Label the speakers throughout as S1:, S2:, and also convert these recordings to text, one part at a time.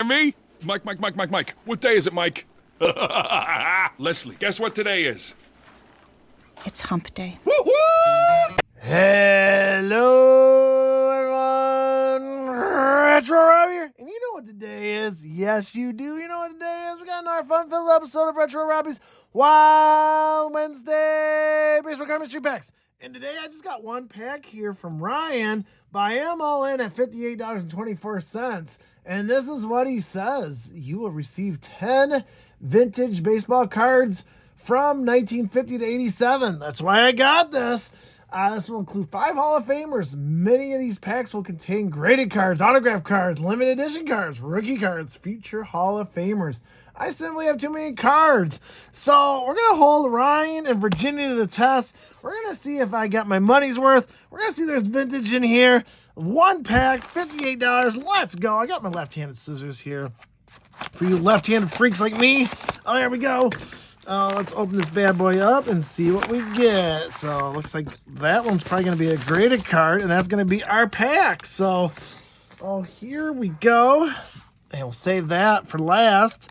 S1: me? Mike. What day is it, Mike? Leslie, guess what today is?
S2: It's hump day.
S1: Woo-hoo!
S3: Hello, everyone. Retro Robbie here. And you know what today is? Yes, you do. You know what today is? We got another fun-filled episode of Retro Robbie's Wild Wednesday Baseball Card Mystery Packs. And today I just got one pack here from Ryan. Buy them all in at $58.24. And this is what he says. You will receive 10 vintage baseball cards from 1950 to 87. That's why I got this. This will include 5 Hall of Famers. Many of these packs will contain graded cards, autographed cards, limited edition cards, rookie cards, future Hall of Famers. I simply have too many cards. So we're going to hold Ryan and Virginia to the test. We're going to see if I got my money's worth. We're going to see there's vintage in here. One pack, $58. Let's go. I got my left-handed scissors here. For you left-handed freaks like me. Oh, there we go. Let's open this bad boy up and see what we get. So it looks like that one's probably going to be a graded card, and that's going to be our pack. So, here we go. And we'll save that for last.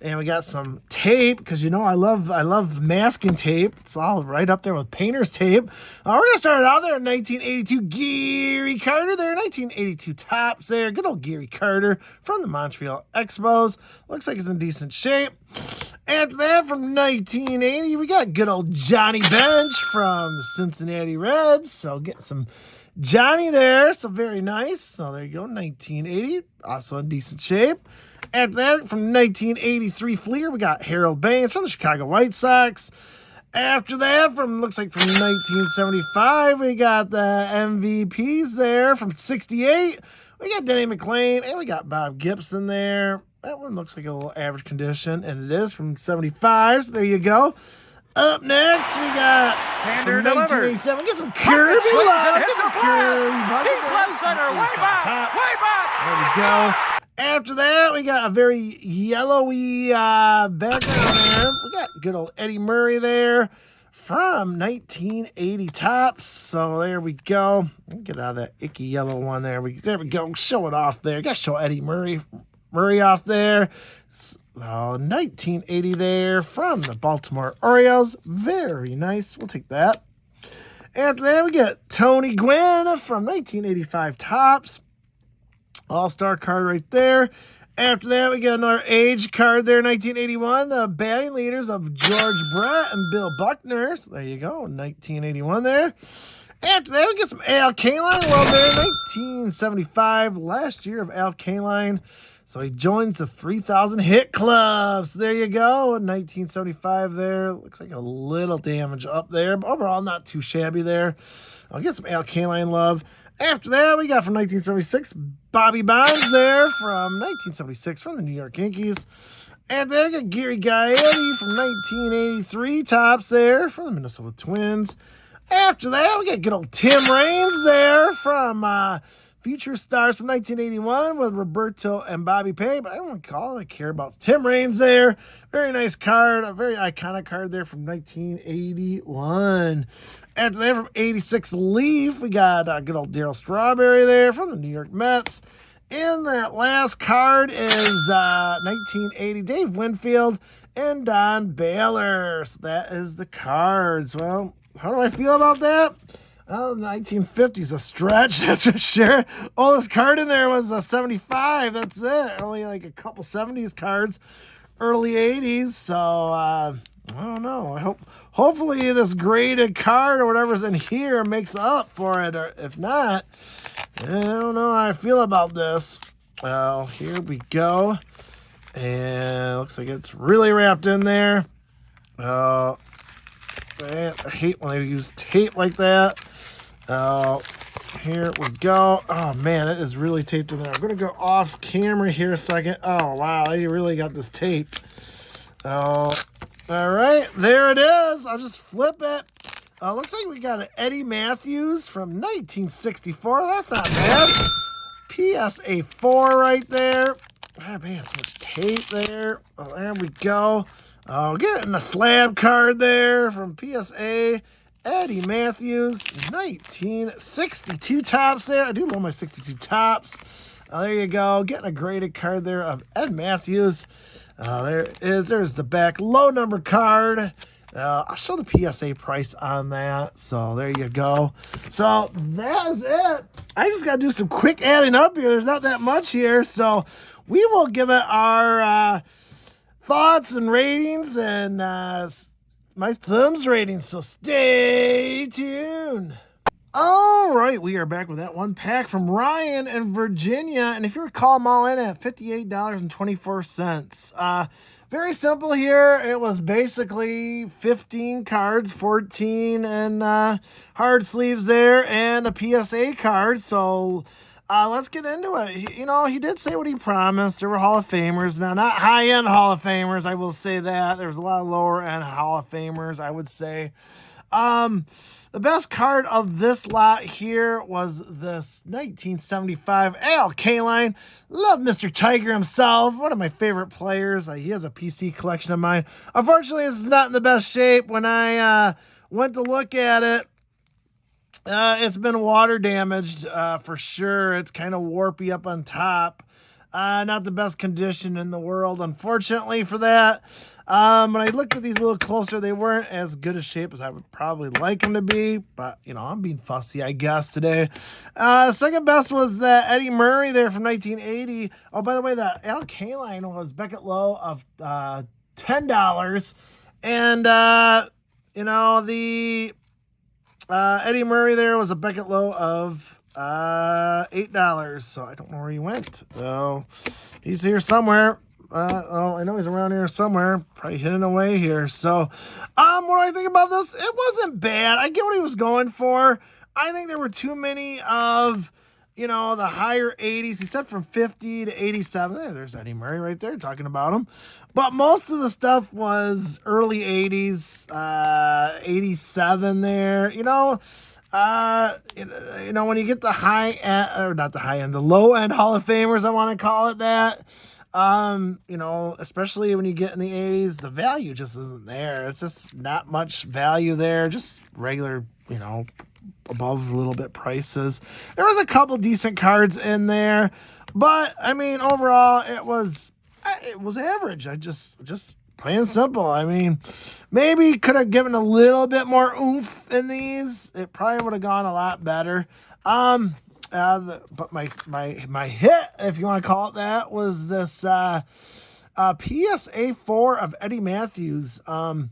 S3: And we got some tape, because you know I love masking tape. It's all right up there with painter's tape. We're going to start out there in 1982. Gary Carter there. 1982 tops there. Good old Gary Carter from the Montreal Expos. Looks like it's in decent shape. After that, from 1980, we got good old Johnny Bench from the Cincinnati Reds. So getting some Johnny there. So very nice. So there you go, 1980. Also in decent shape. After that, from 1983 Fleer, we got Harold Baines from the Chicago White Sox. After that, looks like from 1975, we got the MVPs there. From 68, we got Denny McLain, and we got Bob Gibson there. That one looks like a little average condition, and it is from 75, so there you go. Up next, we got from 1987. Get some Kirby love. Get some Kirby.
S4: Deep left center, way back.
S3: There we go. After that, we got a very yellowy background there. We got good old Eddie Murray there from 1980 tops. So there we go. Get out of that icky yellow one there. There we go. Show it off there. Got to show Eddie Murray off there. 1980 there from the Baltimore Orioles. Very nice. We'll take that. After that, we got Tony Gwynn from 1985 tops. All-star card right there. After that, we got another age card there, 1981. The batting leaders of George Brett and Bill Buckner. So there you go, 1981 there. After that, we get some Al Kaline. Well, there, 1975, last year of Al Kaline. So he joins the 3,000 hit club. So there you go, 1975 there. Looks like a little damage up there, but overall not too shabby there. I'll get some Al Kaline love. After that, we got from 1976, Bobby Bonds there from 1976 from the New York Yankees. And then we got Gary Gaetti from 1983, tops there from the Minnesota Twins. After that, we got good old Tim Raines there from Future Stars from 1981 with Roberto and Bobby Pay. But I don't care about Tim Raines there. Very nice card, a very iconic card there from 1981. After that, from 86 Leaf, we got good old Darryl Strawberry there from the New York Mets. And that last card is 1980 Dave Winfield and Don Baylor. So that is the cards. Well, how do I feel about that? Well, 1950s a stretch, that's for sure. Oldest card in there was a 75. That's it. Only like a couple 70s cards, early 80s. So I don't know. Hopefully this graded card or whatever's in here makes up for it. Or if not, I don't know how I feel about this. Well, here we go. And it looks like it's really wrapped in there. I hate when I use tape like that. Here we go. Oh man, it is really taped in there. I'm gonna go off camera here a second. Oh wow, I really got this taped. All right, there it is. I'll just flip it. Looks like we got an Eddie Matthews from 1964. That's not bad. PSA 4 right there. Oh man, so much tape there. Oh, there we go. Getting a slab card there from PSA. Eddie Matthews, 1962 tops there. I do love my 62 tops. There you go. Getting a graded card there of Ed Matthews. There's the back low number card. I'll show the PSA price on that. So there you go. So that is it. I just got to do some quick adding up here. There's not that much here. So we will give it our thoughts and ratings and my thumbs ratings. So stay tuned. All right, we are back with that one pack from Ryan in Virginia. And if you recall, I'm all in at $58.24. Very simple here. It was basically 15 cards, 14 and hard sleeves there, and a PSA card. So let's get into it. He did say what he promised. There were Hall of Famers. Now, not high-end Hall of Famers, I will say that. There's a lot of lower-end Hall of Famers, I would say. The best card of this lot here was this 1975 Al Kaline. Love Mr. Tiger himself. One of my favorite players. He has a PC collection of mine. Unfortunately, this is not in the best shape. When I went to look at it, it's been water damaged for sure. It's kind of warpy up on top. Not the best condition in the world, unfortunately, for that. When I looked at these a little closer, they weren't as good a shape as I would probably like them to be. But, I'm being fussy, I guess, today. Second best was that Eddie Murray there from 1980. Oh, by the way, the Al Kaline was Beckett Low of $10. And, the Eddie Murray there was a Beckett Low of $8. So I don't know where he went. So he's here somewhere. I know he's around here somewhere, probably hidden away here. So, what do I think about this? It wasn't bad. I get what he was going for. I think there were too many of, the higher 80s. He said from 50 to 87. There's Eddie Murray right there talking about him. But most of the stuff was early 80s, 87 there. When you get the high end, or not the high end, the low end Hall of Famers, I want to call it that. Especially when you get in the 80s, the value just isn't there. It's just not much value there. Just regular, above a little bit prices. There was a couple decent cards in there, but overall it was average. I just plain simple. Maybe could have given a little bit more oomph in these. It probably would have gone a lot better. But my hit, if you want to call it that, was this PSA 4 of Eddie Matthews. I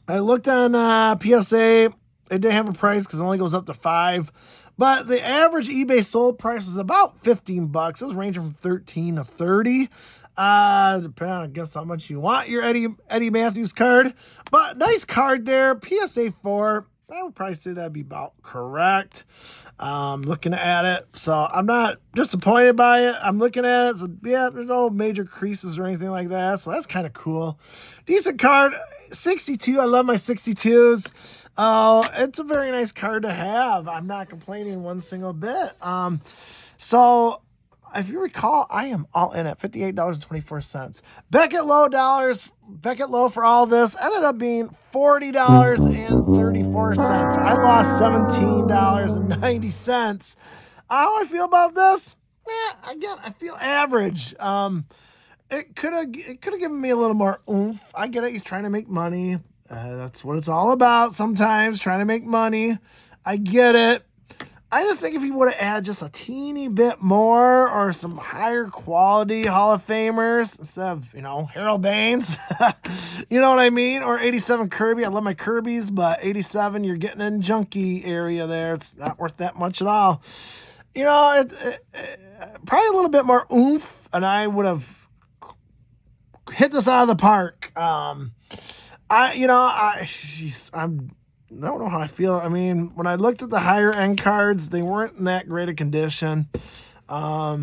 S3: looked on PSA. It didn't have a price because it only goes up to $5. But the average eBay sold price was about $15. It was ranging from 13 to 30. Depending on, I guess, how much you want your Eddie Matthews card. But nice card there. PSA 4. I would probably say that'd be about correct. Looking at it. So I'm not disappointed by it. I'm looking at it. So yeah, there's no major creases or anything like that. So that's kind of cool. Decent card. 62. I love my 62s. It's a very nice card to have. I'm not complaining one single bit. So if you recall, I am all in at $58.24. Beckett Low for all this ended up being $40.34. I lost $17.90. How I feel about this? Again, I feel average. It could have given me a little more oomph. I get it. He's trying to make money. That's what it's all about sometimes, trying to make money. I get it. I just think if he would have added just a teeny bit more or some higher quality Hall of Famers instead of, Harold Baines, you know what I mean? Or 87 Kirby. I love my Kirbys, but 87, you're getting in junky area there. It's not worth that much at all. Probably a little bit more oomph, and I would have hit this out of the park. I don't know how I feel. When I looked at the higher end cards, they weren't in that great a condition. I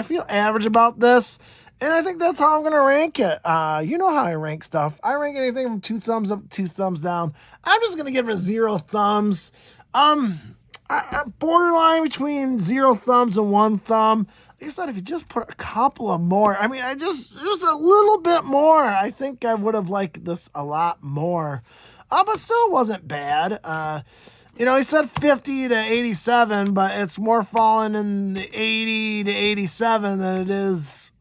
S3: feel average about this, and I think that's how I'm gonna rank it. You know how I rank stuff. I rank anything from 2 thumbs up, 2 thumbs down. I'm just gonna give it 0 thumbs. Borderline between 0 thumbs and 1 thumb. Like I said, if you just put a couple of more, just a little bit more, I think I would have liked this a lot more. But still wasn't bad. he said 50 to 87, but it's more falling in the 80 to 87 than it is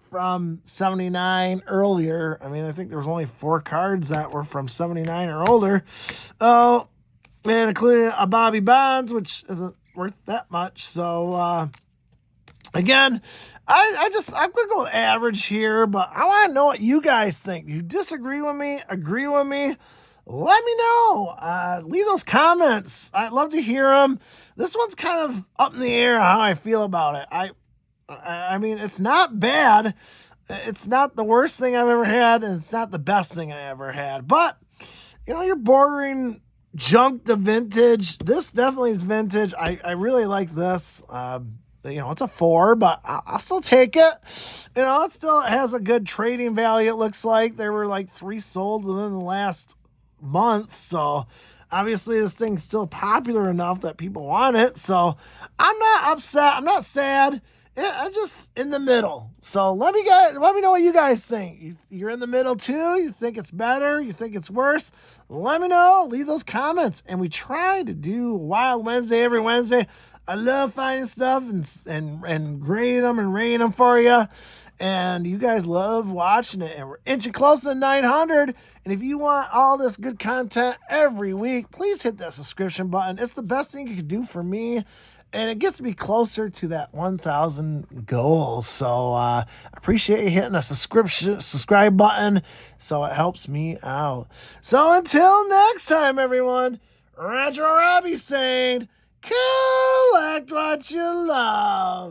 S3: from 79 earlier. I mean, I think there was only 4 cards that were from 79 or older. Oh, and including a Bobby Bonds, which isn't worth that much. So, again, I'm going to go with average here, but I want to know what you guys think. You disagree with me? Agree with me? Let me know. Leave those comments. I'd love to hear them. This one's kind of up in the air how I feel about it. I mean, it's not bad. It's not the worst thing I've ever had, and it's not the best thing I ever had. But, you're bordering junk to vintage. This definitely is vintage. I really like this. It's a 4, but I'll still take it. It still has a good trading value, it looks like. There were like 3 sold within the last month, so obviously this thing's still popular enough that people want it. So I'm not upset. I'm not sad. I'm just in the middle. So let me know what you guys think. You're in the middle too? You think it's better? You think it's worse? Let me know. Leave those comments. And we try to do Wild Wednesday every Wednesday. I love finding stuff and grading them and rating them for you. And you guys love watching it. And we're inching close to 900. And if you want all this good content every week, please hit that subscription button. It's the best thing you can do for me. And it gets me closer to that 1,000 goal. So I appreciate you hitting a subscribe button. So it helps me out. So until next time, everyone, Retro Robbie saying, collect what you love.